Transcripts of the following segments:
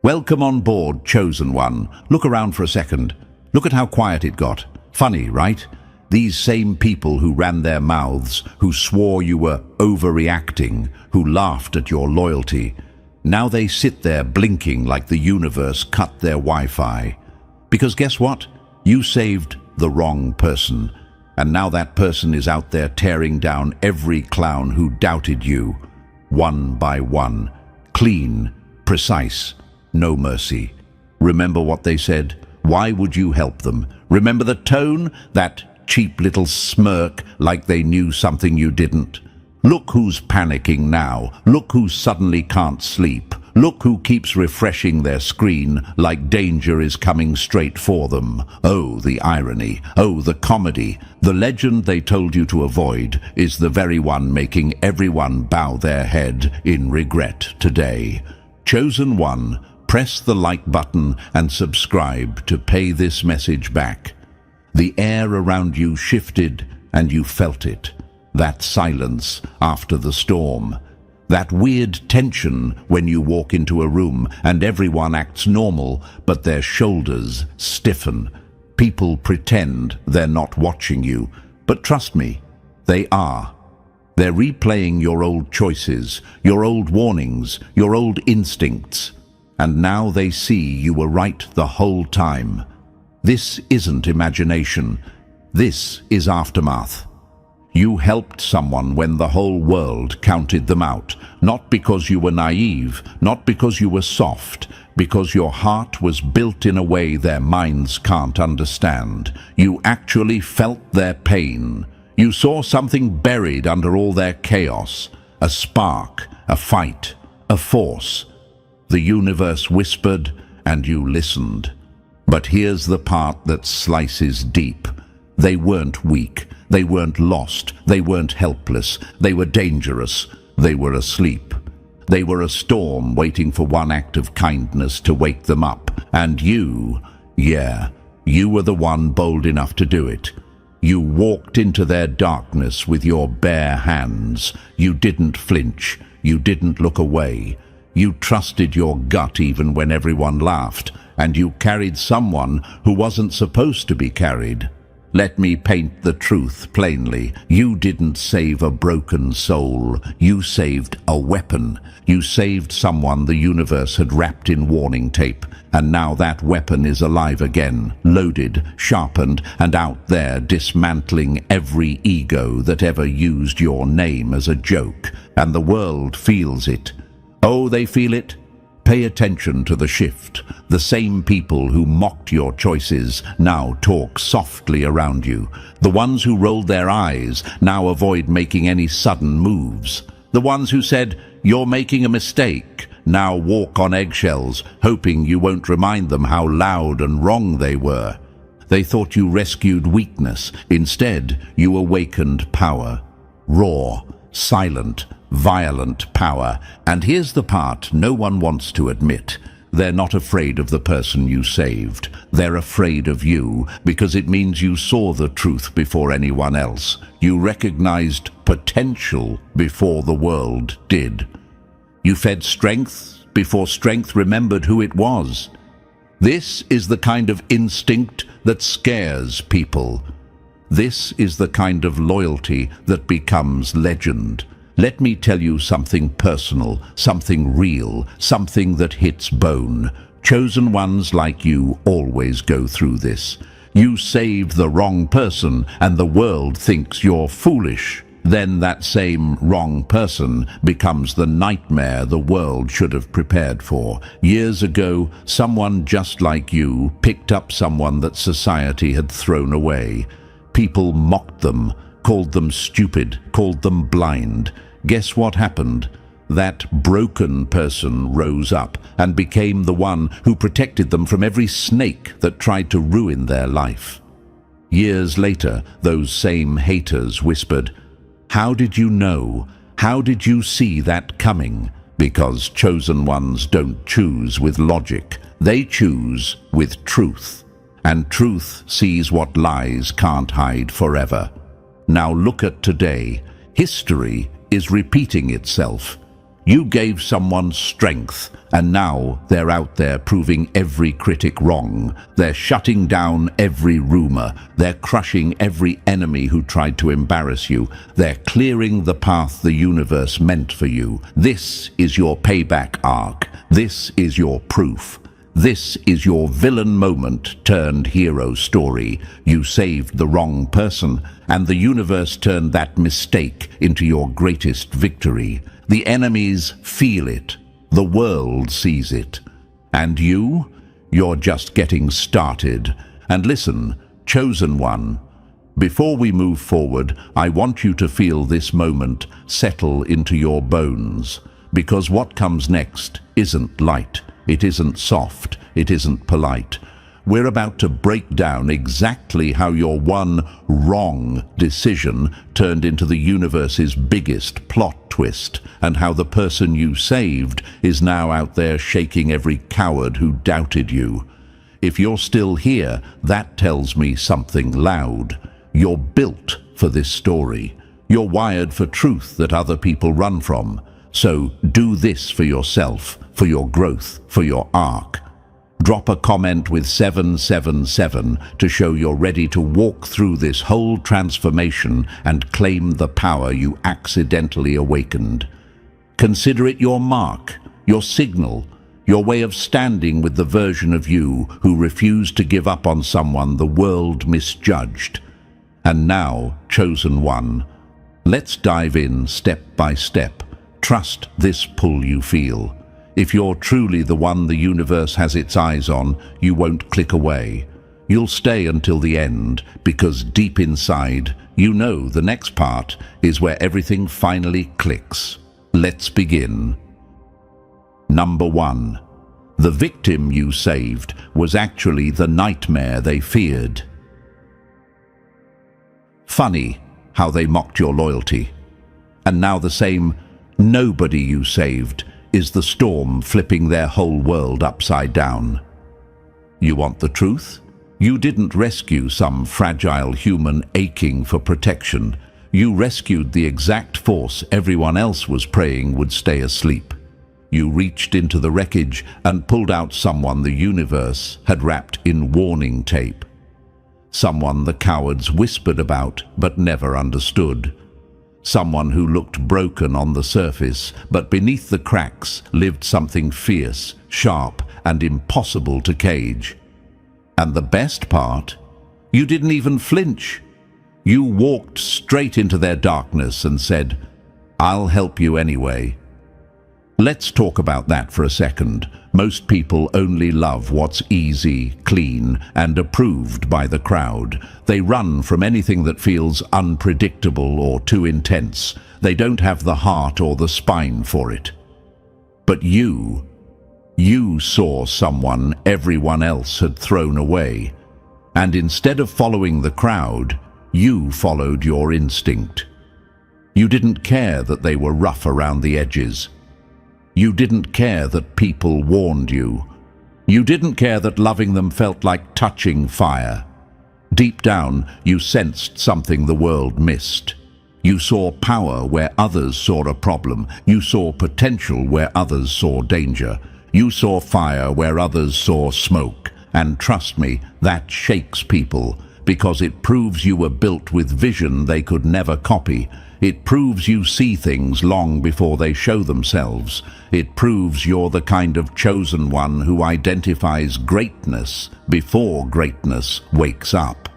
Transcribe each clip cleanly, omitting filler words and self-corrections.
Welcome on board, chosen one. Look around for a second. Look at how quiet it got. Funny, right? These same people who ran their mouths, who swore you were overreacting, who laughed at your loyalty, now they sit there blinking like the universe cut their Wi-Fi. Because guess what? You saved the wrong person. And now that person is out there tearing down every clown who doubted you, one by one. Clean, precise, no mercy. Remember what they said? Why would you help them? Remember the tone? That cheap little smirk like they knew something you didn't. Look who's panicking now. Look who suddenly can't sleep. Look who keeps refreshing their screen like danger is coming straight for them. Oh, the irony. Oh, the comedy. The legend they told you to avoid is the very one making everyone bow their head in regret today. Chosen one, press the like button and subscribe to pay this message back. The air around you shifted and you felt it. That silence after the storm. That weird tension when you walk into a room and everyone acts normal, but their shoulders stiffen. People pretend they're not watching you, but trust me, they are. They're replaying your old choices, your old warnings, your old instincts. And now they see you were right the whole time. This isn't imagination. This is aftermath. You helped someone when the whole world counted them out, not because you were naive, not because you were soft, because your heart was built in a way their minds can't understand. You actually felt their pain. You saw something buried under all their chaos, a spark, a fight, a force. The universe whispered and you listened. But here's the part that slices deep. They weren't weak. They weren't lost. They weren't helpless. They were dangerous. They were asleep. They were a storm waiting for one act of kindness to wake them up. And you, you were the one bold enough to do it. You walked into their darkness with your bare hands. You didn't flinch. You didn't look away. You trusted your gut even when everyone laughed. And you carried someone who wasn't supposed to be carried. Let me paint the truth plainly. You didn't save a broken soul. You saved a weapon. You saved someone the universe had wrapped in warning tape. And now that weapon is alive again, loaded, sharpened, and out there dismantling every ego that ever used your name as a joke. And the world feels it. Oh, they feel it? Pay attention to the shift. The same people who mocked your choices now talk softly around you. The ones who rolled their eyes now avoid making any sudden moves. The ones who said, "You're making a mistake," now walk on eggshells, hoping you won't remind them how loud and wrong they were. They thought you rescued weakness. Instead, you awakened power. Raw, silent, violent power. And here's the part no one wants to admit. They're not afraid of the person you saved. They're afraid of you because it means you saw the truth before anyone else. You recognized potential before the world did. You fed strength before strength remembered who it was. This is the kind of instinct that scares people. This is the kind of loyalty that becomes legend. Let me tell you something personal, something real, something that hits bone. Chosen ones like you always go through this. You save the wrong person and the world thinks you're foolish. Then that same wrong person becomes the nightmare the world should have prepared for. Years ago, someone just like you picked up someone that society had thrown away. People mocked them, called them stupid, called them blind. Guess what happened? That broken person rose up and became the one who protected them from every snake that tried to ruin their life. Years later, those same haters whispered, "How did you know? How did you see that coming?" Because chosen ones don't choose with logic. They choose with truth. And truth sees what lies can't hide forever. Now look at today. History is repeating itself. You gave someone strength, and now they're out there proving every critic wrong. They're shutting down every rumor. They're crushing every enemy who tried to embarrass you. They're clearing the path the universe meant for you. This is your payback arc. This is your proof. This is your villain moment turned hero story. You saved the wrong person, and the universe turned that mistake into your greatest victory. The enemies feel it. The world sees it. And you're just getting started. And listen, chosen one, before we move forward, I want you to feel this moment settle into your bones. Because what comes next isn't light. It isn't soft. It isn't polite. We're about to break down exactly how your one wrong decision turned into the universe's biggest plot twist, and how the person you saved is now out there shaking every coward who doubted you. If you're still here, that tells me something loud. You're built for this story. You're wired for truth that other people run from. So do this for yourself, for your growth, for your arc. Drop a comment with 777 to show you're ready to walk through this whole transformation and claim the power you accidentally awakened. Consider it your mark, your signal, your way of standing with the version of you who refused to give up on someone the world misjudged. And now, chosen one, let's dive in step by step. Trust this pull you feel. If you're truly the one the universe has its eyes on, you won't click away. You'll stay until the end, because deep inside, you know the next part is where everything finally clicks. Let's begin. Number 1. The victim you saved was actually the nightmare they feared. Funny how they mocked your loyalty. And now the same nobody you saved is the storm flipping their whole world upside down. You want the truth? You didn't rescue some fragile human aching for protection. You rescued the exact force everyone else was praying would stay asleep. You reached into the wreckage and pulled out someone the universe had wrapped in warning tape. Someone the cowards whispered about but never understood. Someone who looked broken on the surface, but beneath the cracks lived something fierce, sharp, and impossible to cage. And the best part, you didn't even flinch. You walked straight into their darkness and said, "I'll help you anyway." Let's talk about that for a second. Most people only love what's easy, clean, and approved by the crowd. They run from anything that feels unpredictable or too intense. They don't have the heart or the spine for it. But you saw someone everyone else had thrown away. And instead of following the crowd, you followed your instinct. You didn't care that they were rough around the edges. You didn't care that people warned you. You didn't care that loving them felt like touching fire. Deep down, you sensed something the world missed. You saw power where others saw a problem. You saw potential where others saw danger. You saw fire where others saw smoke. And trust me, that shakes people, because it proves you were built with vision they could never copy. It proves you see things long before they show themselves. It proves you're the kind of chosen one who identifies greatness before greatness wakes up.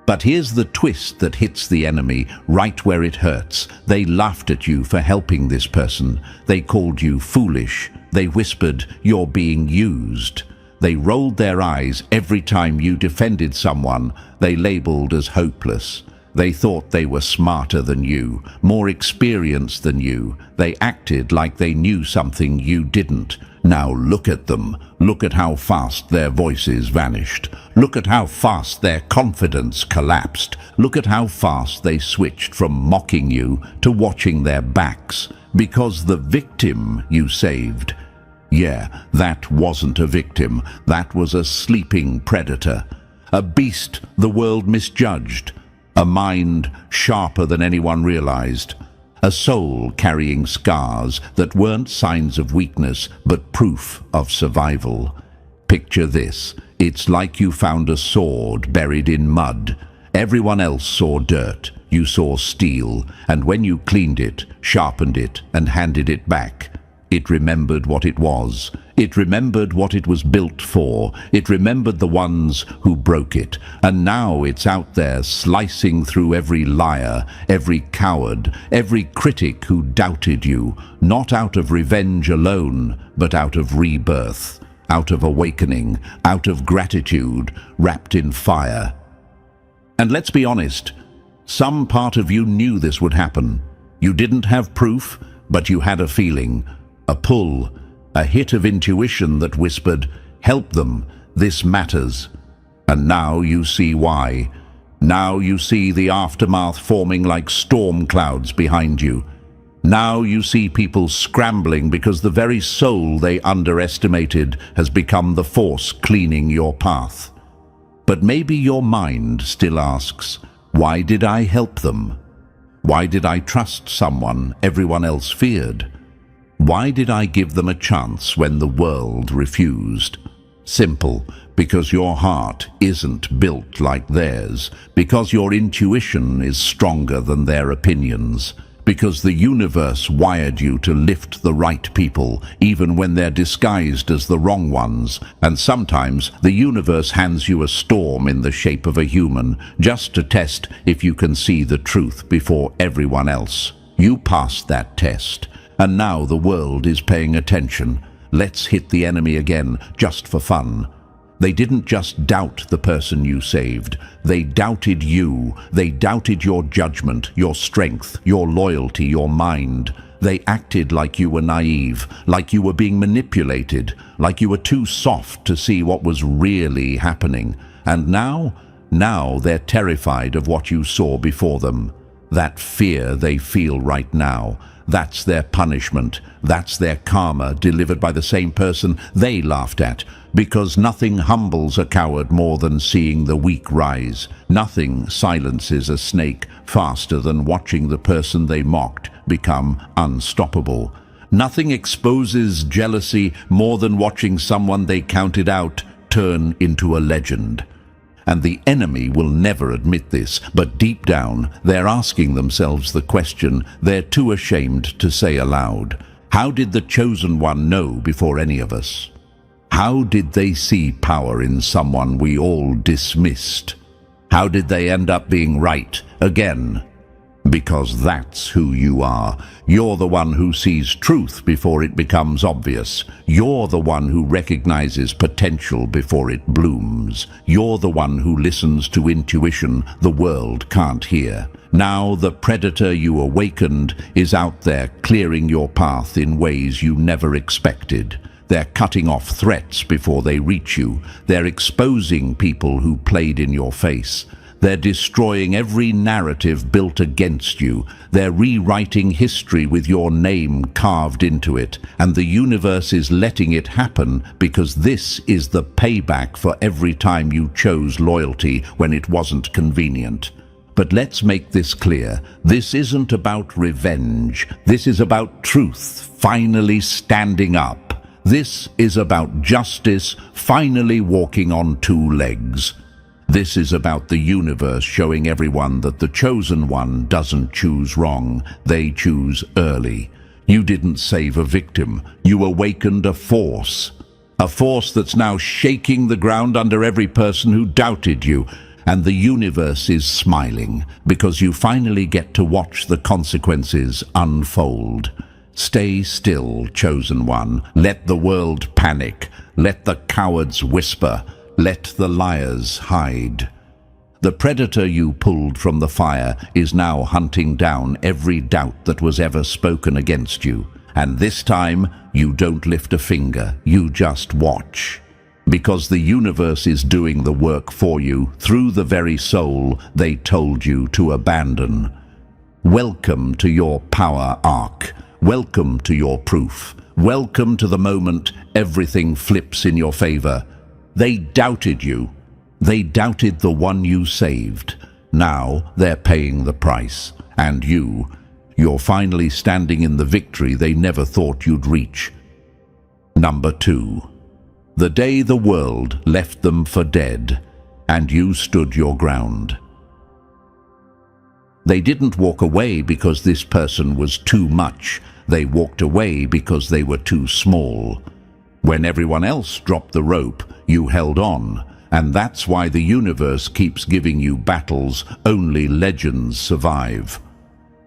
But here's the twist that hits the enemy right where it hurts. They laughed at you for helping this person. They called you foolish. They whispered, "You're being used." They rolled their eyes every time you defended someone they labeled as hopeless. They thought they were smarter than you, more experienced than you. They acted like they knew something you didn't. Now look at them. Look at how fast their voices vanished. Look at how fast their confidence collapsed. Look at how fast they switched from mocking you to watching their backs. Because the victim you saved, yeah, that wasn't a victim. That was a sleeping predator. A beast the world misjudged. A mind sharper than anyone realized. a soul carrying scars that weren't signs of weakness but proof of survival. Picture this. It's like you found a sword buried in mud. Everyone else saw dirt. You saw steel, and when you cleaned it, sharpened it, and handed it back, it remembered what it was. It remembered what it was built for. It remembered the ones who broke it. And now it's out there slicing through every liar, every coward, every critic who doubted you, not out of revenge alone, but out of rebirth, out of awakening, out of gratitude, wrapped in fire. And let's be honest, some part of you knew this would happen. You didn't have proof, but you had a feeling, a pull, a hit of intuition that whispered, "Help them, this matters." And now you see why. Now you see the aftermath forming like storm clouds behind you. Now you see people scrambling because the very soul they underestimated has become the force cleaning your path. But maybe your mind still asks, why did I help them? Why did I trust someone everyone else feared? Why did I give them a chance when the world refused? Simple, because your heart isn't built like theirs, because your intuition is stronger than their opinions, because the universe wired you to lift the right people, even when they're disguised as the wrong ones. And sometimes the universe hands you a storm in the shape of a human, just to test if you can see the truth before everyone else. You passed that test, and now the world is paying attention. Let's hit the enemy again, just for fun. They didn't just doubt the person you saved. They doubted you. They doubted your judgment, your strength, your loyalty, your mind. They acted like you were naive, like you were being manipulated, like you were too soft to see what was really happening. And now they're terrified of what you saw before them. That fear they feel right now, that's their punishment. That's their karma delivered by the same person they laughed at. Because nothing humbles a coward more than seeing the weak rise. Nothing silences a snake faster than watching the person they mocked become unstoppable. Nothing exposes jealousy more than watching someone they counted out turn into a legend. And the enemy will never admit this, but deep down, they're asking themselves the question they're too ashamed to say aloud. How did the chosen one know before any of us? How did they see power in someone we all dismissed? How did they end up being right again? Because that's who you are. You're the one who sees truth before it becomes obvious. You're the one who recognizes potential before it blooms. You're the one who listens to intuition the world can't hear. Now the predator you awakened is out there clearing your path in ways you never expected. They're cutting off threats before they reach you. They're exposing people who played in your face. They're destroying every narrative built against you. They're rewriting history with your name carved into it. And the universe is letting it happen because this is the payback for every time you chose loyalty when it wasn't convenient. But let's make this clear. This isn't about revenge. This is about truth finally standing up. This is about justice finally walking on two legs. This is about the universe showing everyone that the chosen one doesn't choose wrong, they choose early. You didn't save a victim, you awakened a force that's now shaking the ground under every person who doubted you. And the universe is smiling because you finally get to watch the consequences unfold. Stay still, chosen one. Let the world panic. Let the cowards whisper. Let the liars hide. The predator you pulled from the fire is now hunting down every doubt that was ever spoken against you. And this time, you don't lift a finger, you just watch. Because the universe is doing the work for you through the very soul they told you to abandon. Welcome to your power arc. Welcome to your proof. Welcome to the moment everything flips in your favor. They doubted you. They doubted the one you saved. Now they're paying the price. And you You're finally standing in the victory they never thought you'd reach. Number 2. The day the world left them for dead, and you stood your ground. They didn't walk away because this person was too much. They walked away because they were too small. When everyone else dropped the rope, you held on. And that's why the universe keeps giving you battles only legends survive.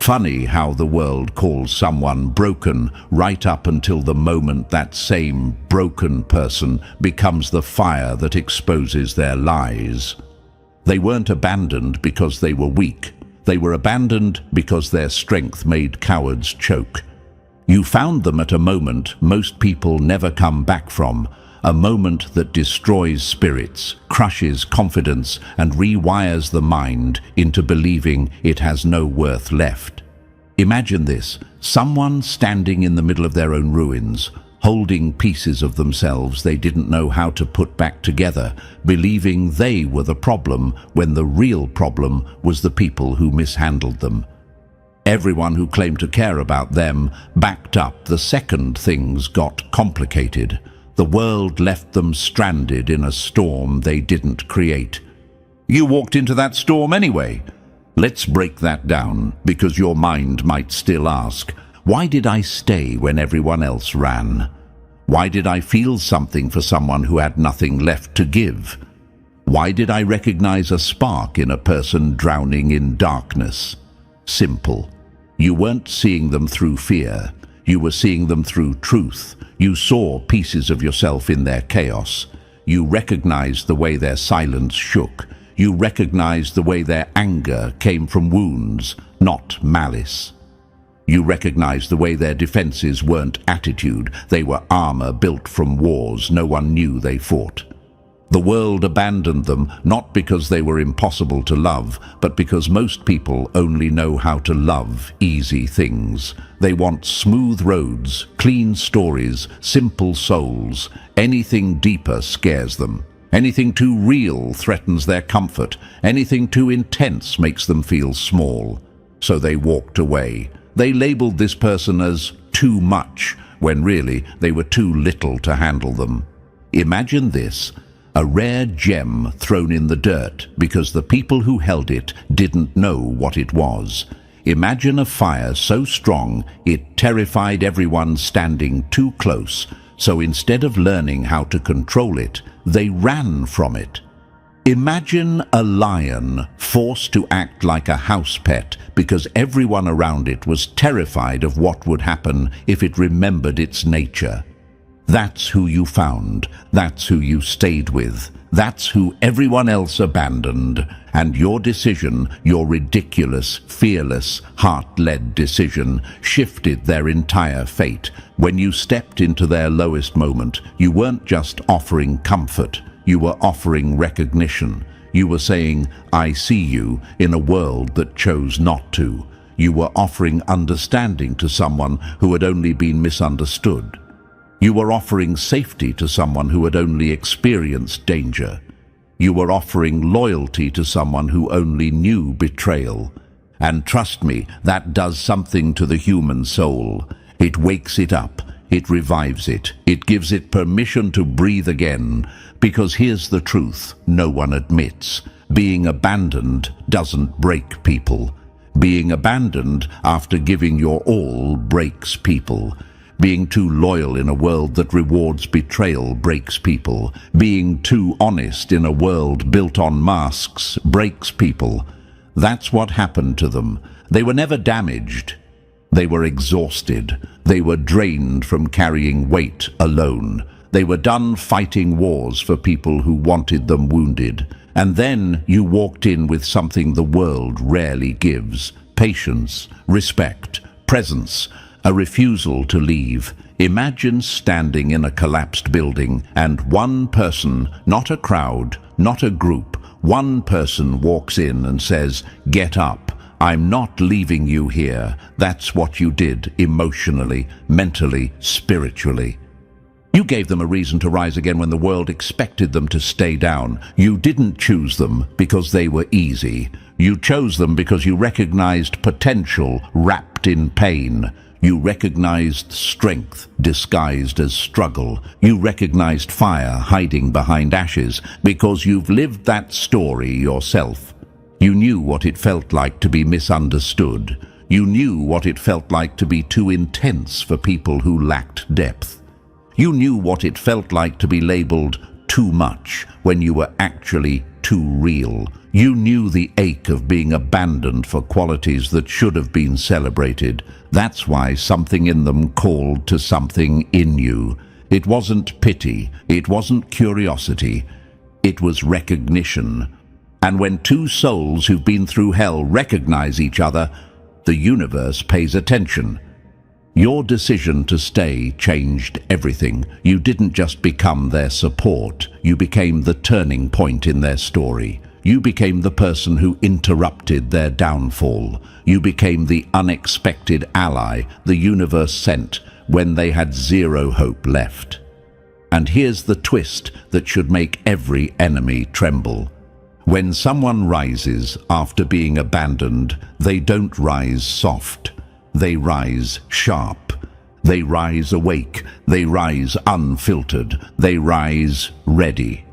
Funny how the world calls someone broken right up until the moment that same broken person becomes the fire that exposes their lies. They weren't abandoned because they were weak. They were abandoned because their strength made cowards choke. You found them at a moment most people never come back from, a moment that destroys spirits, crushes confidence, and rewires the mind into believing it has no worth left. Imagine this: someone standing in the middle of their own ruins, holding pieces of themselves they didn't know how to put back together, believing they were the problem when the real problem was the people who mishandled them. Everyone who claimed to care about them backed up the second things got complicated. The world left them stranded in a storm they didn't create. You walked into that storm anyway. Let's break that down, because your mind might still ask, why did I stay when everyone else ran? Why did I feel something for someone who had nothing left to give? Why did I recognize a spark in a person drowning in darkness? Simple. You weren't seeing them through fear. You were seeing them through truth. You saw pieces of yourself in their chaos. You recognized the way their silence shook. You recognized the way their anger came from wounds, not malice. You recognized the way their defenses weren't attitude. They were armor built from wars no one knew they fought. The world abandoned them not because they were impossible to love, but because most people only know how to love easy things. They want smooth roads, clean stories, simple souls. Anything deeper scares them. Anything too real threatens their comfort. Anything too intense makes them feel small. So they walked away. They labeled this person as too much, when really they were too little to handle them. Imagine this: a rare gem thrown in the dirt because the people who held it didn't know what it was. Imagine a fire so strong it terrified everyone standing too close, so instead of learning how to control it, they ran from it. Imagine a lion forced to act like a house pet because everyone around it was terrified of what would happen if it remembered its nature. That's who you found. That's who you stayed with. That's who everyone else abandoned. And your decision, your ridiculous, fearless, heart-led decision, shifted their entire fate. When you stepped into their lowest moment, you weren't just offering comfort. You were offering recognition. You were saying, "I see you," in a world that chose not to. You were offering understanding to someone who had only been misunderstood. You were offering safety to someone who had only experienced danger. You were offering loyalty to someone who only knew betrayal. And trust me, that does something to the human soul. It wakes it up. It revives it. It gives it permission to breathe again. Because here's the truth no one admits. Being abandoned doesn't break people. Being abandoned after giving your all breaks people. Being too loyal in a world that rewards betrayal breaks people. Being too honest in a world built on masks breaks people. That's what happened to them. They were never damaged. They were exhausted. They were drained from carrying weight alone. They were done fighting wars for people who wanted them wounded. And then you walked in with something the world rarely gives: patience, respect, presence, a refusal to leave. Imagine standing in a collapsed building and one person, not a crowd, not a group, one person walks in and says, "Get up. I'm not leaving you here." That's what you did emotionally, mentally, spiritually. You gave them a reason to rise again when the world expected them to stay down. You didn't choose them because they were easy. You chose them because you recognized potential wrapped in pain. You recognized strength disguised as struggle. You recognized fire hiding behind ashes because you've lived that story yourself. You knew what it felt like to be misunderstood. You knew what it felt like to be too intense for people who lacked depth. You knew what it felt like to be labeled too much when you were actually too real. You knew the ache of being abandoned for qualities that should have been celebrated. That's why something in them called to something in you. It wasn't pity, it wasn't curiosity, it was recognition. And when two souls who've been through hell recognize each other, the universe pays attention. Your decision to stay changed everything. You didn't just become their support, you became the turning point in their story. You became the person who interrupted their downfall. You became the unexpected ally the universe sent when they had zero hope left. And here's the twist that should make every enemy tremble. When someone rises after being abandoned, they don't rise soft. They rise sharp. They rise awake. They rise unfiltered. They rise ready.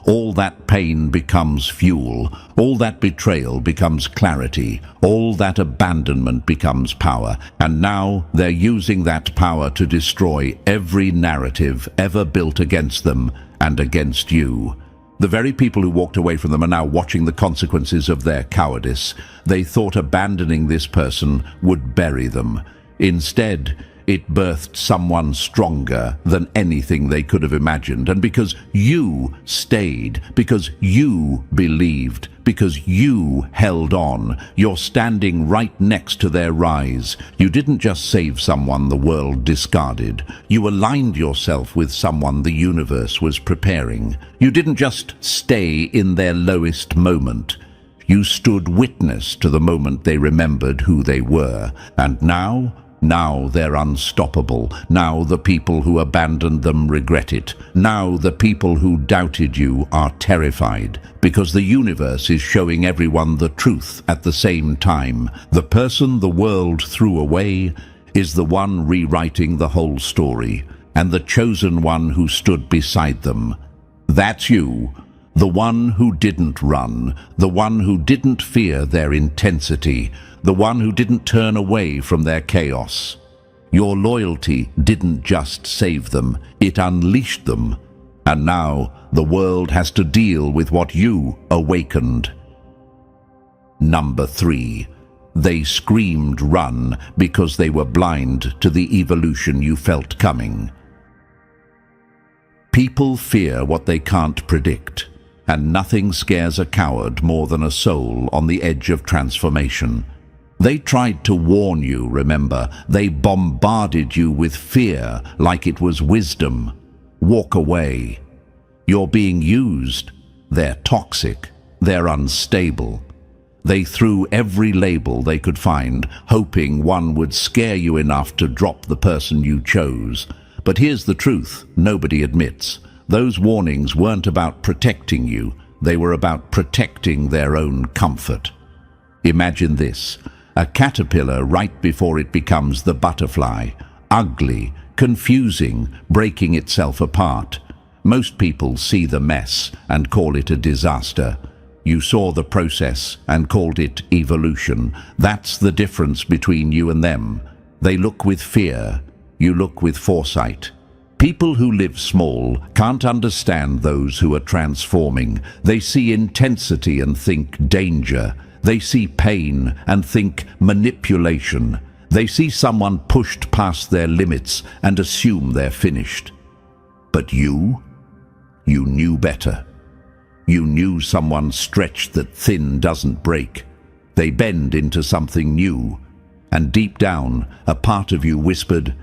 All that pain becomes fuel. All that betrayal becomes clarity. All that abandonment becomes power. And now they're using that power to destroy every narrative ever built against them and against you. The very people who walked away from them are now watching the consequences of their cowardice. They thought abandoning this person would bury them. Instead, it birthed someone stronger than anything they could have imagined. And because you stayed, because you believed, because you held on, you're standing right next to their rise. You didn't just save someone the world discarded. You aligned yourself with someone the universe was preparing. You didn't just stay in their lowest moment. You stood witness to the moment they remembered who they were. And now they're unstoppable. Now the people who abandoned them regret it. Now the people who doubted you are terrified, because the universe is showing everyone the truth at the same time. The person the world threw away is the one rewriting the whole story, and the chosen one who stood beside them. That's you. The one who didn't run, the one who didn't fear their intensity, the one who didn't turn away from their chaos. Your loyalty didn't just save them, it unleashed them. And now the world has to deal with what you awakened. Number 3. They screamed run because they were blind to the evolution you felt coming. People fear what they can't predict. And nothing scares a coward more than a soul on the edge of transformation. They tried to warn you, remember. They bombarded you with fear like it was wisdom. Walk away. You're being used. They're toxic. They're unstable. They threw every label they could find, hoping one would scare you enough to drop the person you chose. But here's the truth nobody admits. Those warnings weren't about protecting you, they were about protecting their own comfort. Imagine this, a caterpillar right before it becomes the butterfly, ugly, confusing, breaking itself apart. Most people see the mess and call it a disaster. You saw the process and called it evolution. That's the difference between you and them. They look with fear, you look with foresight. People who live small can't understand those who are transforming. They see intensity and think danger. They see pain and think manipulation. They see someone pushed past their limits and assume they're finished. But you knew better. You knew someone stretched that thin doesn't break. They bend into something new. And deep down, a part of you whispered,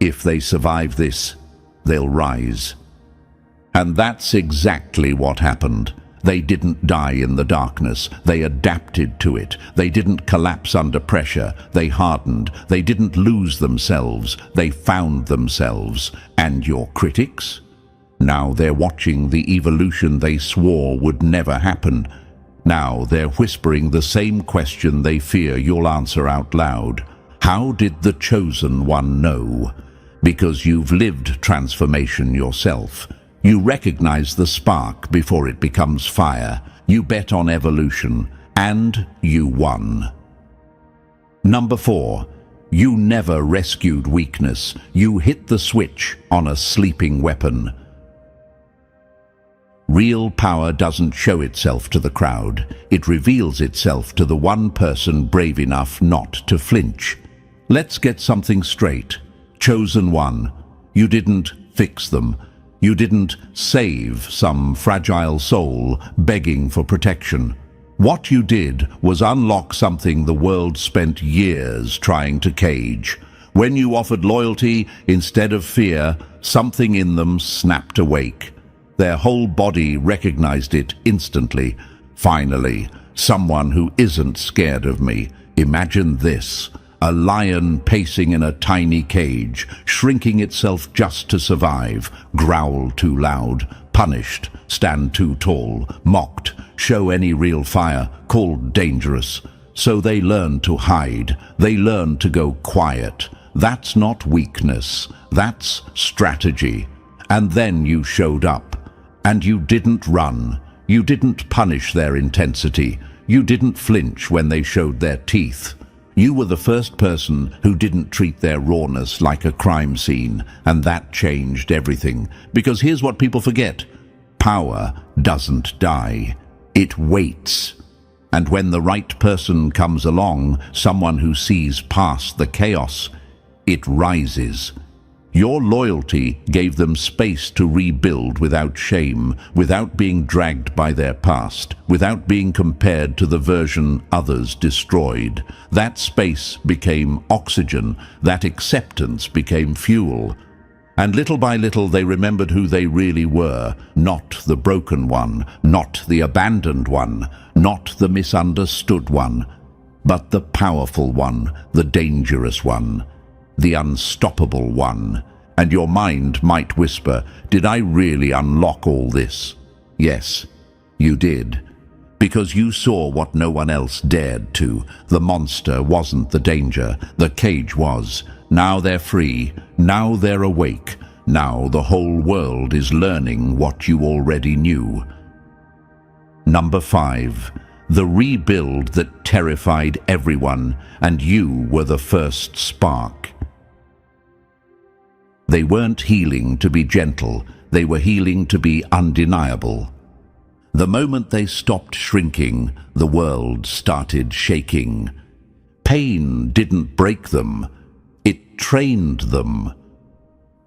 if they survive this, they'll rise. And that's exactly what happened. They didn't die in the darkness. They adapted to it. They didn't collapse under pressure. They hardened. They didn't lose themselves. They found themselves. And your critics? Now they're watching the evolution they swore would never happen. Now they're whispering the same question they fear you'll answer out loud. How did the chosen one know? Because you've lived transformation yourself. You recognize the spark before it becomes fire. You bet on evolution, and you won. Number 4. You never rescued weakness. You hit the switch on a sleeping weapon. Real power doesn't show itself to the crowd. It reveals itself to the one person brave enough not to flinch. Let's get something straight. Chosen one, you didn't fix them. You didn't save some fragile soul begging for protection. What you did was unlock something the world spent years trying to cage. When you offered loyalty instead of fear, something in them snapped awake. Their whole body recognized it instantly. Finally, someone who isn't scared of me. Imagine this. A lion pacing in a tiny cage, shrinking itself just to survive, growl too loud, punished, stand too tall, mocked, show any real fire, called dangerous. So they learn to hide, they learn to go quiet. That's not weakness, that's strategy. And then you showed up. And you didn't run, you didn't punish their intensity, you didn't flinch when they showed their teeth. You were the first person who didn't treat their rawness like a crime scene, and that changed everything. Because here's what people forget. Power doesn't die. It waits. And when the right person comes along, someone who sees past the chaos, it rises. Your loyalty gave them space to rebuild without shame, without being dragged by their past, without being compared to the version others destroyed. That space became oxygen, that acceptance became fuel. And little by little they remembered who they really were, not the broken one, not the abandoned one, not the misunderstood one, but the powerful one, the dangerous one, the unstoppable one. And your mind might whisper, did I really unlock all this? Yes, you did. Because you saw what no one else dared to. The monster wasn't the danger, the cage was. Now they're free, now they're awake. Now the whole world is learning what you already knew. Number 5. The rebuild that terrified everyone, and you were the first spark. They weren't healing to be gentle, they were healing to be undeniable. The moment they stopped shrinking, the world started shaking. Pain didn't break them, it trained them.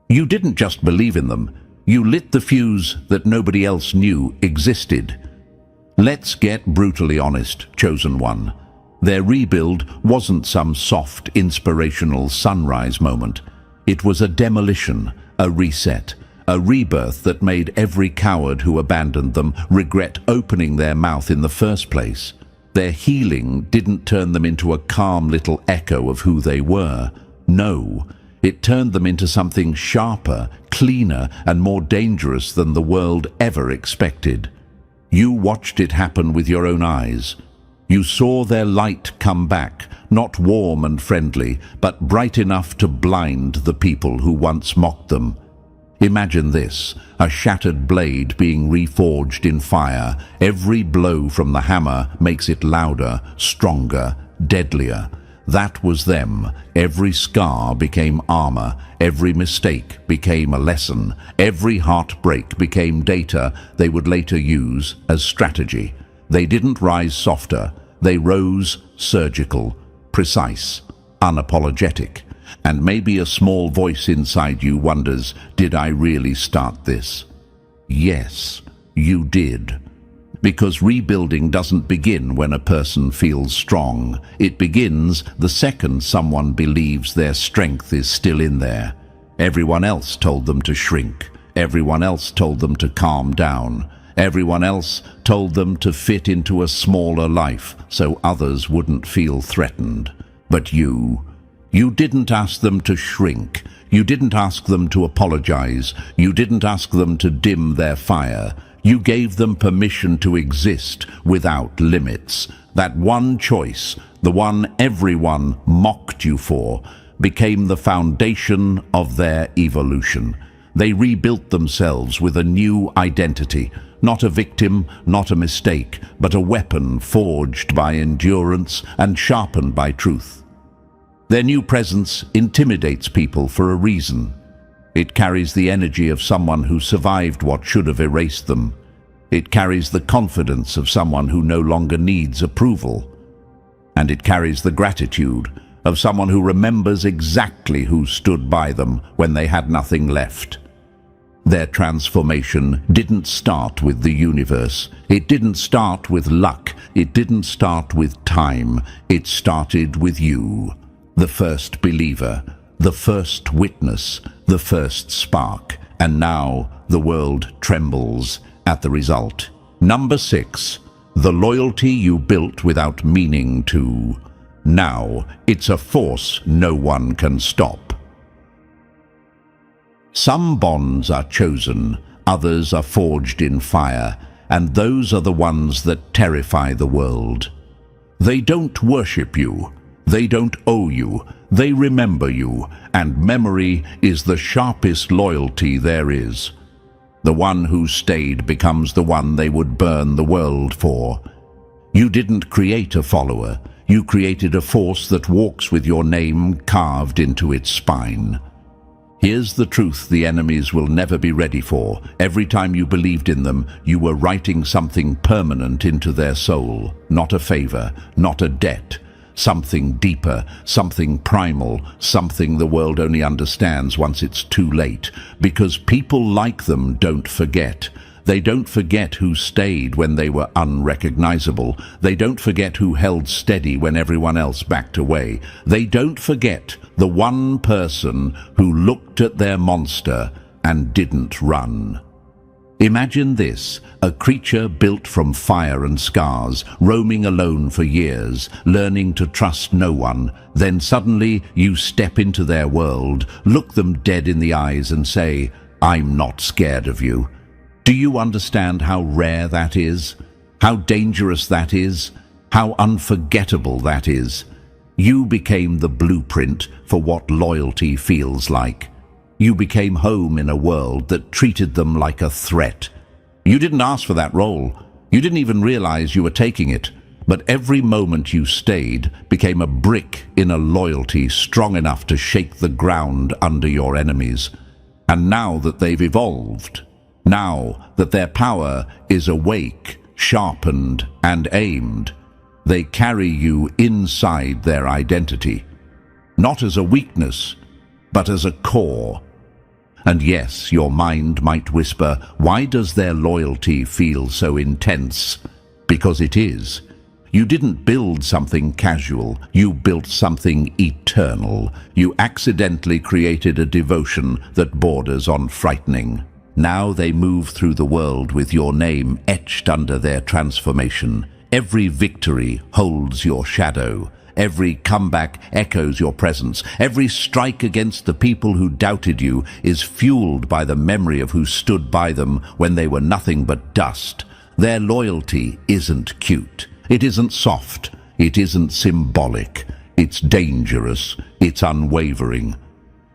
You didn't just believe in them, you lit the fuse that nobody else knew existed. Let's get brutally honest, chosen one. Their rebuild wasn't some soft, inspirational sunrise moment. It was a demolition, a reset, a rebirth that made every coward who abandoned them regret opening their mouth in the first place. Their healing didn't turn them into a calm little echo of who they were. No, it turned them into something sharper, cleaner, and more dangerous than the world ever expected. You watched it happen with your own eyes. You saw their light come back, not warm and friendly, but bright enough to blind the people who once mocked them. Imagine this, a shattered blade being reforged in fire. Every blow from the hammer makes it louder, stronger, deadlier. That was them. Every scar became armor. Every mistake became a lesson. Every heartbreak became data they would later use as strategy. They didn't rise softer. They rose surgical, precise, unapologetic. And maybe a small voice inside you wonders, did I really start this? Yes, you did. Because rebuilding doesn't begin when a person feels strong. It begins the second someone believes their strength is still in there. Everyone else told them to shrink. Everyone else told them to calm down. Everyone else told them to fit into a smaller life so others wouldn't feel threatened. But you didn't ask them to shrink. You didn't ask them to apologize. You didn't ask them to dim their fire. You gave them permission to exist without limits. That one choice, the one everyone mocked you for, became the foundation of their evolution. They rebuilt themselves with a new identity, not a victim, not a mistake, but a weapon forged by endurance and sharpened by truth. Their new presence intimidates people for a reason. It carries the energy of someone who survived what should have erased them. It carries the confidence of someone who no longer needs approval. And it carries the gratitude of someone who remembers exactly who stood by them when they had nothing left. Their transformation didn't start with the universe. It didn't start with luck. It didn't start with time. It started with you, the first believer, the first witness, the first spark. And now the world trembles at the result. Number 6. The loyalty you built without meaning to. Now it's a force no one can stop. Some bonds are chosen, others are forged in fire, and those are the ones that terrify the world. They don't worship you, they don't owe you, they remember you, and memory is the sharpest loyalty there is. The one who stayed becomes the one they would burn the world for. You didn't create a follower, you created a force that walks with your name carved into its spine. Here's the truth the enemies will never be ready for. Every time you believed in them, you were writing something permanent into their soul. Not a favor, not a debt. Something deeper, something primal, something the world only understands once it's too late. Because people like them don't forget. They don't forget who stayed when they were unrecognizable. They don't forget who held steady when everyone else backed away. They don't forget the one person who looked at their monster and didn't run. Imagine this, a creature built from fire and scars, roaming alone for years, learning to trust no one. Then suddenly you step into their world, look them dead in the eyes and say, "I'm not scared of you." Do you understand how rare that is? How dangerous that is? How unforgettable that is? You became the blueprint for what loyalty feels like. You became home in a world that treated them like a threat. You didn't ask for that role. You didn't even realize you were taking it. But every moment you stayed became a brick in a loyalty strong enough to shake the ground under your enemies. And now that they've evolved, now that their power is awake, sharpened, and aimed, they carry you inside their identity, not as a weakness, but as a core. And yes, your mind might whisper, why does their loyalty feel so intense? Because it is. You didn't build something casual, you built something eternal. You accidentally created a devotion that borders on frightening. Now they move through the world with your name etched under their transformation. Every victory holds your shadow. Every comeback echoes your presence. Every strike against the people who doubted you is fueled by the memory of who stood by them when they were nothing but dust. Their loyalty isn't cute. It isn't soft. It isn't symbolic. It's dangerous. It's unwavering.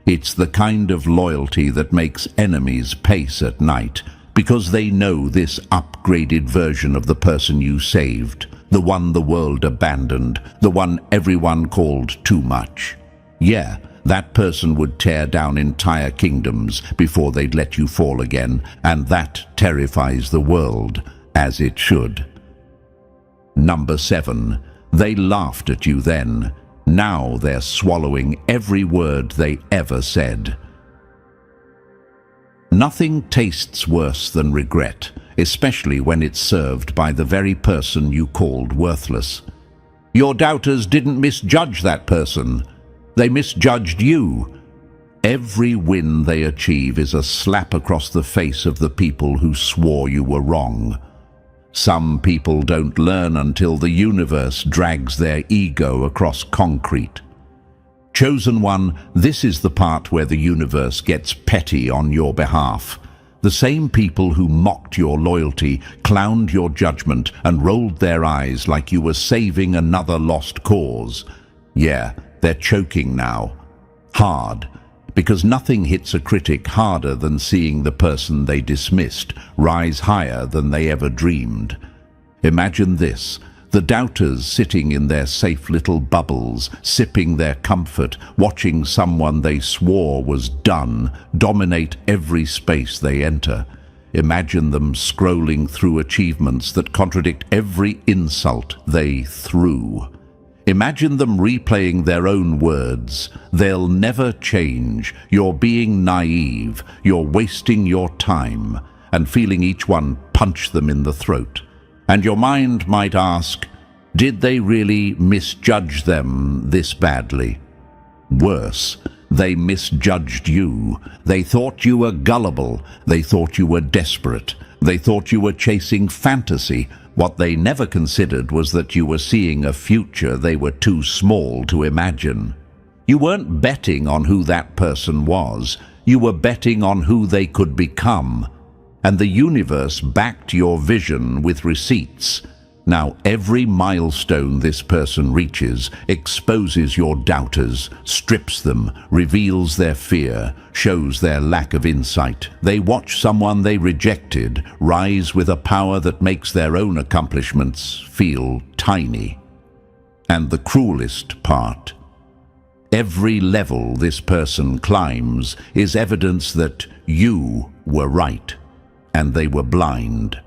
It's the kind of loyalty that makes enemies pace at night, because they know this upgraded version of the person you saved, the one the world abandoned, the one everyone called too much. Yeah, that person would tear down entire kingdoms before they'd let you fall again, and that terrifies the world, as it should. Number 7. They laughed at you then. Now they're swallowing every word they ever said. Nothing tastes worse than regret, especially when it's served by the very person you called worthless. Your doubters didn't misjudge that person. They misjudged you. Every win they achieve is a slap across the face of the people who swore you were wrong. Some people don't learn until the universe drags their ego across concrete. Chosen one, this is the part where the universe gets petty on your behalf. The same people who mocked your loyalty, clowned your judgment, and rolled their eyes like you were saving another lost cause. Yeah, they're choking now. Hard. Because nothing hits a critic harder than seeing the person they dismissed rise higher than they ever dreamed. Imagine this. The doubters sitting in their safe little bubbles, sipping their comfort, watching someone they swore was done dominate every space they enter. Imagine them scrolling through achievements that contradict every insult they threw. Imagine them replaying their own words. They'll never change. You're being naive. You're wasting your time. And feeling each one punch them in the throat. And your mind might ask, did they really misjudge them this badly? Worse, they misjudged you. They thought you were gullible. They thought you were desperate. They thought you were chasing fantasy. What they never considered was that you were seeing a future they were too small to imagine. You weren't betting on who that person was. You were betting on who they could become. And the universe backed your vision with receipts. Now every milestone this person reaches exposes your doubters, strips them, reveals their fear, shows their lack of insight. They watch someone they rejected rise with a power that makes their own accomplishments feel tiny. And the cruelest part, every level this person climbs is evidence that you were right. And they were blind.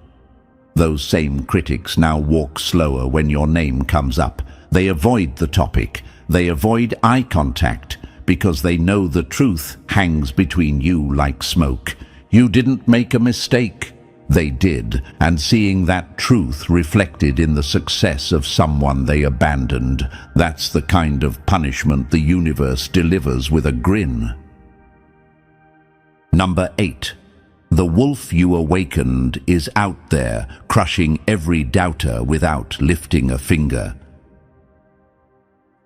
Those same critics now walk slower when your name comes up. They avoid the topic. They avoid eye contact because they know the truth hangs between you like smoke. You didn't make a mistake. They did, and seeing that truth reflected in the success of someone they abandoned, that's the kind of punishment the universe delivers with a grin. Number 8. The wolf you awakened is out there, crushing every doubter without lifting a finger.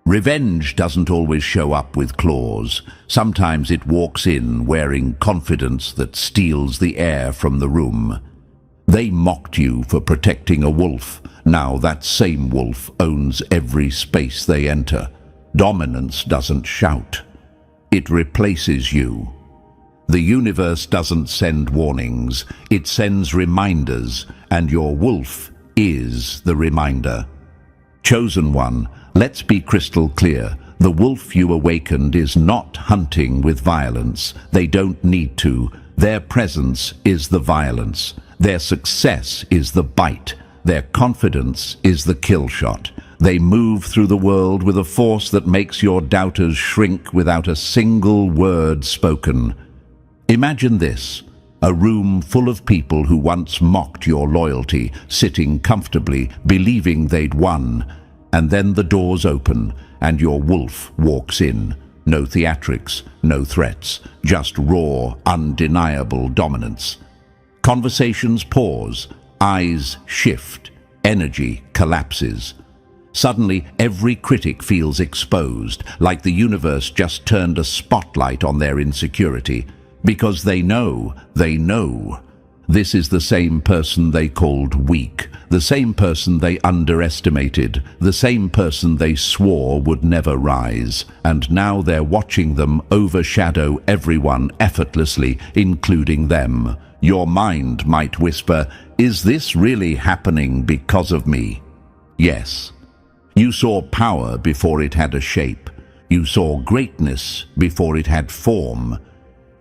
Revenge doesn't always show up with claws. Sometimes it walks in wearing confidence that steals the air from the room. They mocked you for protecting a wolf. Now that same wolf owns every space they enter. Dominance doesn't shout. It replaces you. The universe doesn't send warnings, it sends reminders, and your wolf is the reminder. Chosen one, let's be crystal clear. The wolf you awakened is not hunting with violence. They don't need to. Their presence is the violence. Their success is the bite. Their confidence is the kill shot. They move through the world with a force that makes your doubters shrink without a single word spoken. Imagine this, a room full of people who once mocked your loyalty, sitting comfortably, believing they'd won. And then the doors open, and your wolf walks in. No theatrics, no threats, just raw, undeniable dominance. Conversations pause, eyes shift, energy collapses. Suddenly, every critic feels exposed, like the universe just turned a spotlight on their insecurity. Because they know. This is the same person they called weak, the same person they underestimated, the same person they swore would never rise. And now they're watching them overshadow everyone effortlessly, including them. Your mind might whisper, is this really happening because of me? Yes. You saw power before it had a shape. You saw greatness before it had form.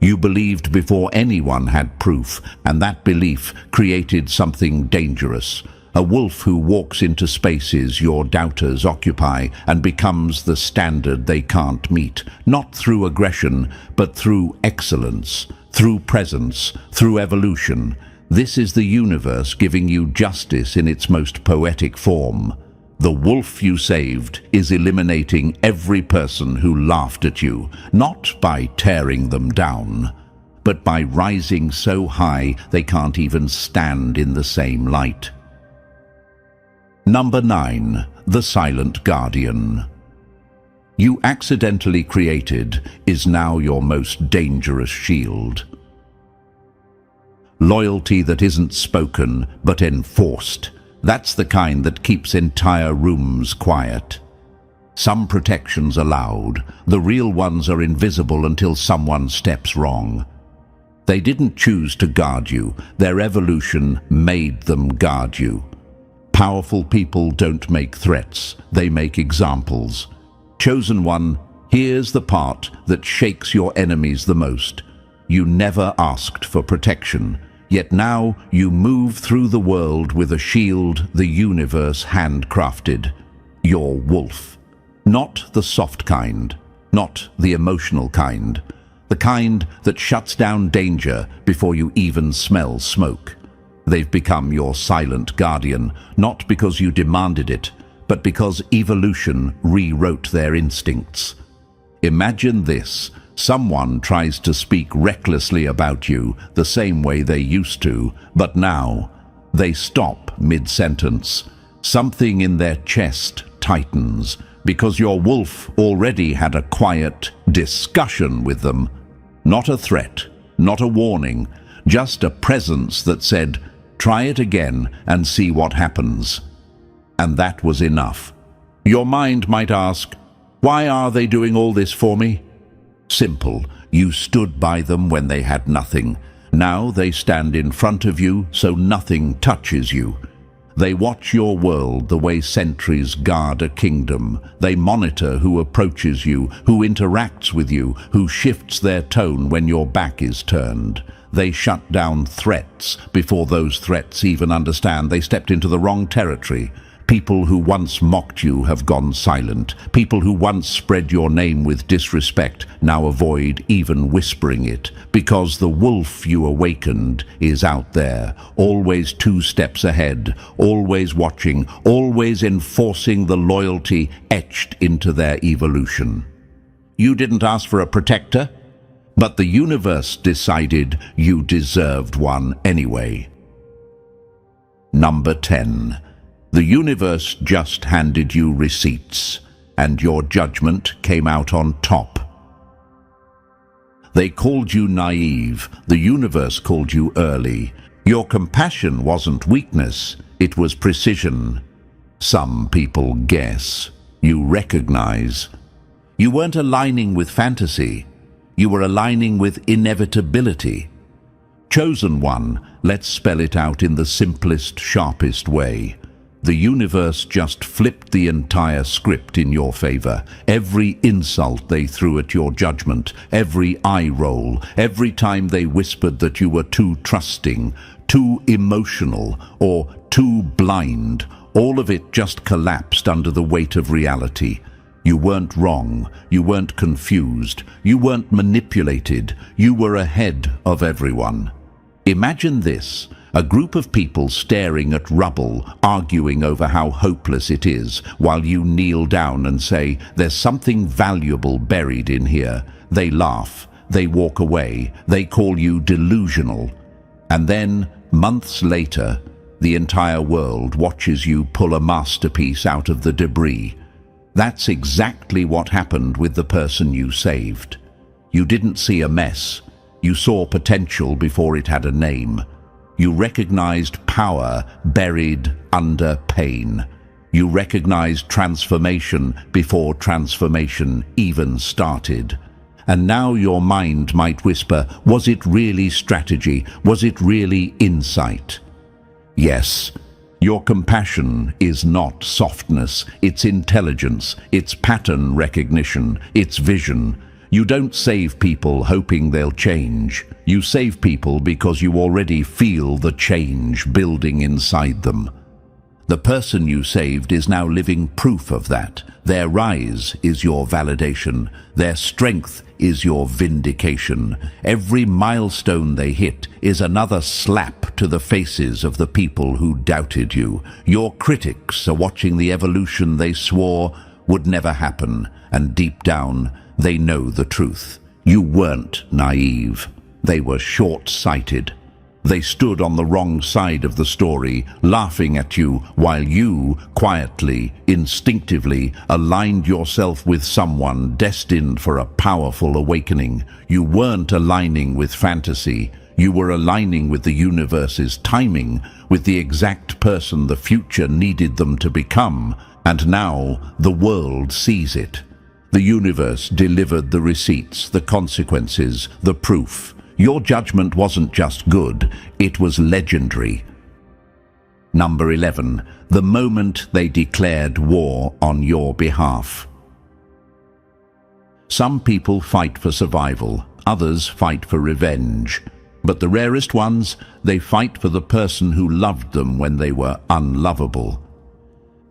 You believed before anyone had proof, and that belief created something dangerous. A wolf who walks into spaces your doubters occupy and becomes the standard they can't meet, not through aggression, but through excellence, through presence, through evolution. This is the universe giving you justice in its most poetic form. The wolf you saved is eliminating every person who laughed at you, not by tearing them down, but by rising so high they can't even stand in the same light. Number 9. The silent guardian. You accidentally created is now your most dangerous shield. Loyalty that isn't spoken but enforced. That's the kind that keeps entire rooms quiet. Some protections are loud. The real ones are invisible until someone steps wrong. They didn't choose to guard you. Their evolution made them guard you. Powerful people don't make threats. They make examples. Chosen one, here's the part that shakes your enemies the most. You never asked for protection. Yet now you move through the world with a shield the universe handcrafted. Your wolf. Not the soft kind, not the emotional kind. The kind that shuts down danger before you even smell smoke. They've become your silent guardian, not because you demanded it, but because evolution rewrote their instincts. Imagine this. Someone tries to speak recklessly about you the same way they used to, but now they stop mid-sentence. Something in their chest tightens because your wolf already had a quiet discussion with them. Not a threat, not a warning, just a presence that said, "Try it again and see what happens." And that was enough. Your mind might ask, why are they doing all this for me? Simple. You stood by them when they had nothing. Now they stand in front of you so nothing touches you. They watch your world the way sentries guard a kingdom. They monitor who approaches you, who interacts with you, who shifts their tone when your back is turned. They shut down threats before those threats even understand they stepped into the wrong territory. People who once mocked you have gone silent. People who once spread your name with disrespect now avoid even whispering it, because the wolf you awakened is out there, always 2 steps ahead, always watching, always enforcing the loyalty etched into their evolution. You didn't ask for a protector, but the universe decided you deserved one anyway. Number 10. The universe just handed you receipts, and your judgment came out on top. They called you naive. The universe called you early. Your compassion wasn't weakness, it was precision. Some people guess. You recognize. You weren't aligning with fantasy. You were aligning with inevitability. Chosen one, let's spell it out in the simplest, sharpest way. The universe just flipped the entire script in your favor. Every insult they threw at your judgment, every eye roll, every time they whispered that you were too trusting, too emotional, or too blind, all of it just collapsed under the weight of reality. You weren't wrong, you weren't confused, you weren't manipulated, you were ahead of everyone. Imagine this. A group of people staring at rubble, arguing over how hopeless it is, while you kneel down and say, "There's something valuable buried in here." They laugh, they walk away, they call you delusional. And then, months later, the entire world watches you pull a masterpiece out of the debris. That's exactly what happened with the person you saved. You didn't see a mess. You saw potential before it had a name. You recognized power buried under pain. You recognized transformation before transformation even started. And now your mind might whisper, was it really strategy? Was it really insight? Yes, your compassion is not softness, it's intelligence, it's pattern recognition, it's vision. You don't save people hoping they'll change. You save people because you already feel the change building inside them. The person you saved is now living proof of that. Their rise is your validation. Their strength is your vindication. Every milestone they hit is another slap to the faces of the people who doubted you. Your critics are watching the evolution they swore would never happen, and deep down, they know the truth. You weren't naive. They were short-sighted. They stood on the wrong side of the story, laughing at you, while you, quietly, instinctively, aligned yourself with someone destined for a powerful awakening. You weren't aligning with fantasy. You were aligning with the universe's timing, with the exact person the future needed them to become. And now, the world sees it. The universe delivered the receipts, the consequences, the proof. Your judgment wasn't just good, it was legendary. Number 11. The moment they declared war on your behalf. Some people fight for survival, others fight for revenge. But the rarest ones, they fight for the person who loved them when they were unlovable.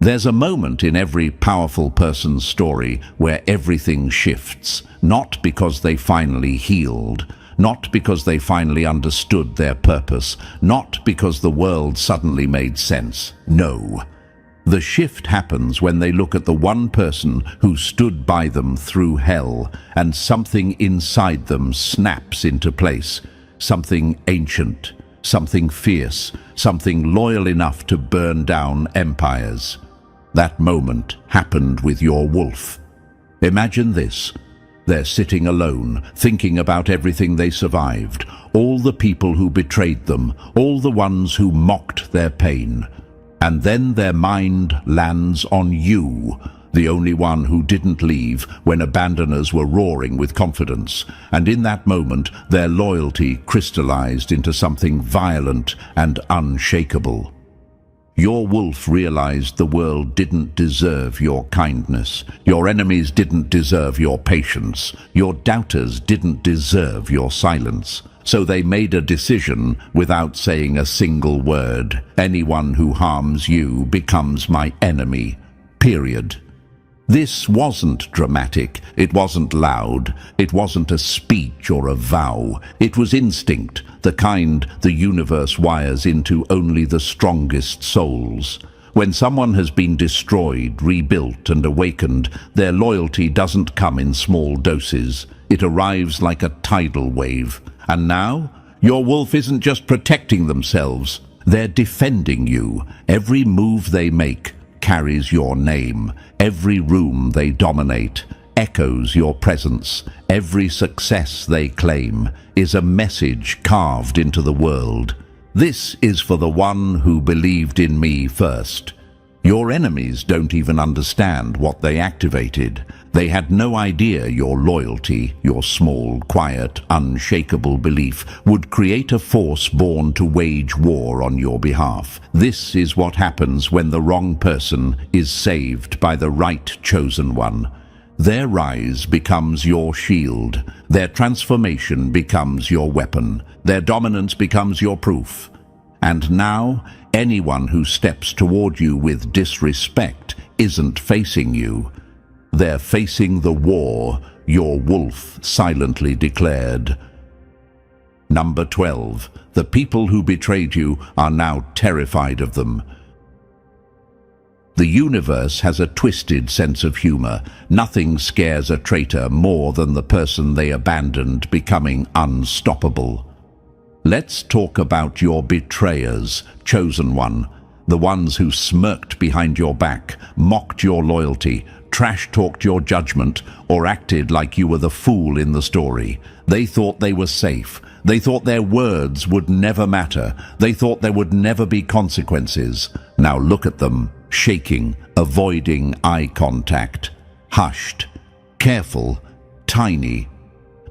There's a moment in every powerful person's story where everything shifts, not because they finally healed, not because they finally understood their purpose, not because the world suddenly made sense. No. The shift happens when they look at the one person who stood by them through hell, and something inside them snaps into place. Something ancient, something fierce, something loyal enough to burn down empires. That moment happened with your wolf. Imagine this. They're sitting alone, thinking about everything they survived, all the people who betrayed them, all the ones who mocked their pain. And then their mind lands on you, the only one who didn't leave when abandoners were roaring with confidence. And in that moment, their loyalty crystallized into something violent and unshakable. Your wolf realized the world didn't deserve your kindness. Your enemies didn't deserve your patience. Your doubters didn't deserve your silence. So they made a decision without saying a single word. Anyone who harms you becomes my enemy. Period. This wasn't dramatic, it wasn't loud, it wasn't a speech or a vow. It was instinct, the kind the universe wires into only the strongest souls. When someone has been destroyed, rebuilt, and awakened, their loyalty doesn't come in small doses. It arrives like a tidal wave. And now, your wolf isn't just protecting themselves, they're defending you. Every move they make carries your name. Every room they dominate echoes your presence. Every success they claim is a message carved into the world. This is for the one who believed in me first. Your enemies don't even understand what they activated. They had no idea your loyalty, your small, quiet, unshakable belief, would create a force born to wage war on your behalf. This is what happens when the wrong person is saved by the right chosen one. Their rise becomes your shield. Their transformation becomes your weapon. Their dominance becomes your proof. And now, anyone who steps toward you with disrespect isn't facing you. They're facing the war your wolf silently declared. Number 12. The people who betrayed you are now terrified of them. The universe has a twisted sense of humor. Nothing scares a traitor more than the person they abandoned becoming unstoppable. Let's talk about your betrayers, chosen one, the ones who smirked behind your back, mocked your loyalty, trash-talked your judgment, or acted like you were the fool in the story. They thought they were safe. They thought their words would never matter. They thought there would never be consequences. Now look at them, shaking, avoiding eye contact, hushed, careful, tiny.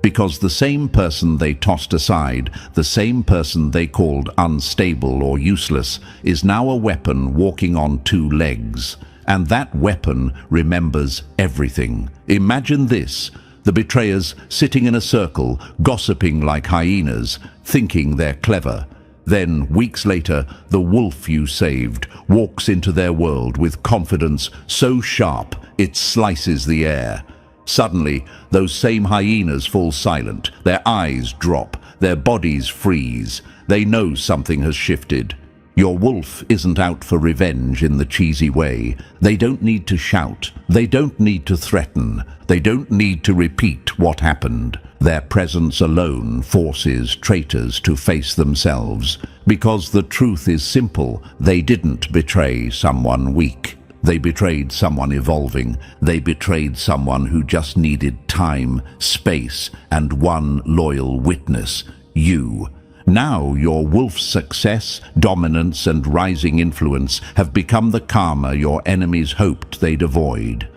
Because the same person they tossed aside, the same person they called unstable or useless, is now a weapon walking on two legs. And that weapon remembers everything. Imagine this: the betrayers sitting in a circle, gossiping like hyenas, thinking they're clever. Then, weeks later, the wolf you saved walks into their world with confidence so sharp it slices the air. Suddenly, those same hyenas fall silent, their eyes drop, their bodies freeze. They know something has shifted. Your wolf isn't out for revenge in the cheesy way. They don't need to shout. They don't need to threaten. They don't need to repeat what happened. Their presence alone forces traitors to face themselves. Because the truth is simple, they didn't betray someone weak. They betrayed someone evolving. They betrayed someone who just needed time, space, and one loyal witness, you. Now your wolf's success, dominance, and rising influence have become the karma your enemies hoped they'd avoid.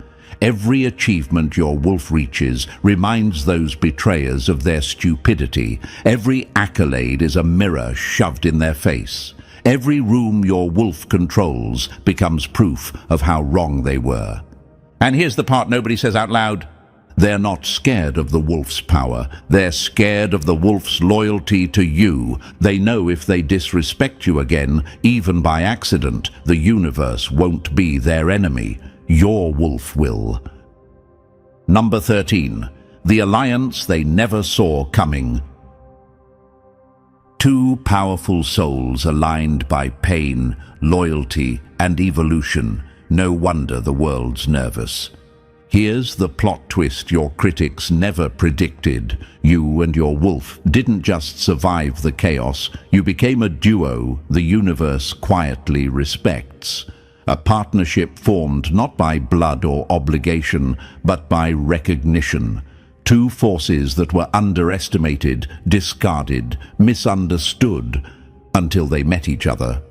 Every achievement your wolf reaches reminds those betrayers of their stupidity. Every accolade is a mirror shoved in their face. Every room your wolf controls becomes proof of how wrong they were. And here's the part nobody says out loud. They're not scared of the wolf's power. They're scared of the wolf's loyalty to you. They know if they disrespect you again, even by accident, the universe won't be their enemy. Your wolf will. Number 13. The alliance they never saw coming. Two powerful souls aligned by pain, loyalty, and evolution. No wonder the world's nervous. Here's the plot twist your critics never predicted. You and your wolf didn't just survive the chaos. You became a duo the universe quietly respects. A partnership formed not by blood or obligation, but by recognition. Two forces that were underestimated, discarded, misunderstood, until they met each other.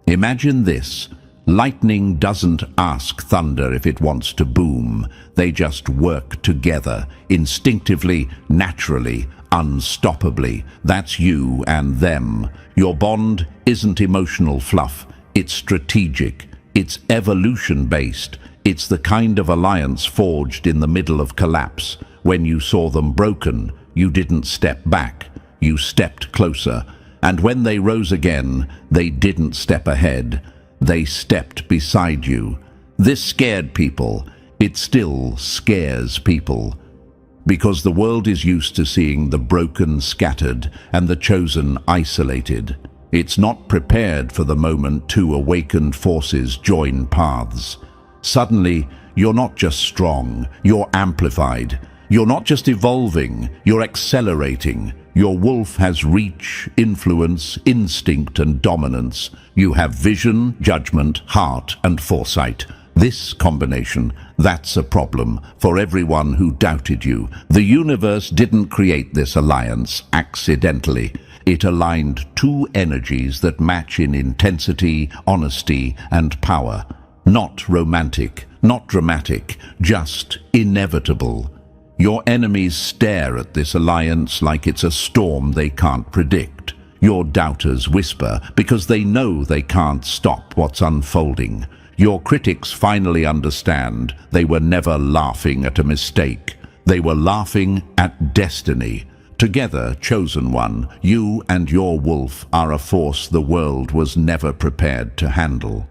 Imagine this. Lightning doesn't ask thunder if it wants to boom. They just work together, instinctively, naturally, unstoppably. That's you and them. Your bond isn't emotional fluff. It's strategic. It's evolution-based. It's the kind of alliance forged in the middle of collapse. When you saw them broken, you didn't step back. You stepped closer. And when they rose again, they didn't step ahead. They stepped beside you. This scared people. It still scares people. Because the world is used to seeing the broken scattered and the chosen isolated. It's not prepared for the moment two awakened forces join paths. Suddenly, you're not just strong, you're amplified. You're not just evolving, you're accelerating. Your wolf has reach, influence, instinct, and dominance. You have vision, judgment, heart, and foresight. This combination, that's a problem for everyone who doubted you. The universe didn't create this alliance accidentally. It aligned two energies that match in intensity, honesty, and power. Not romantic, not dramatic, just inevitable. Your enemies stare at this alliance like it's a storm they can't predict. Your doubters whisper because they know they can't stop what's unfolding. Your critics finally understand they were never laughing at a mistake. They were laughing at destiny. Together, chosen one, you and your wolf are a force the world was never prepared to handle.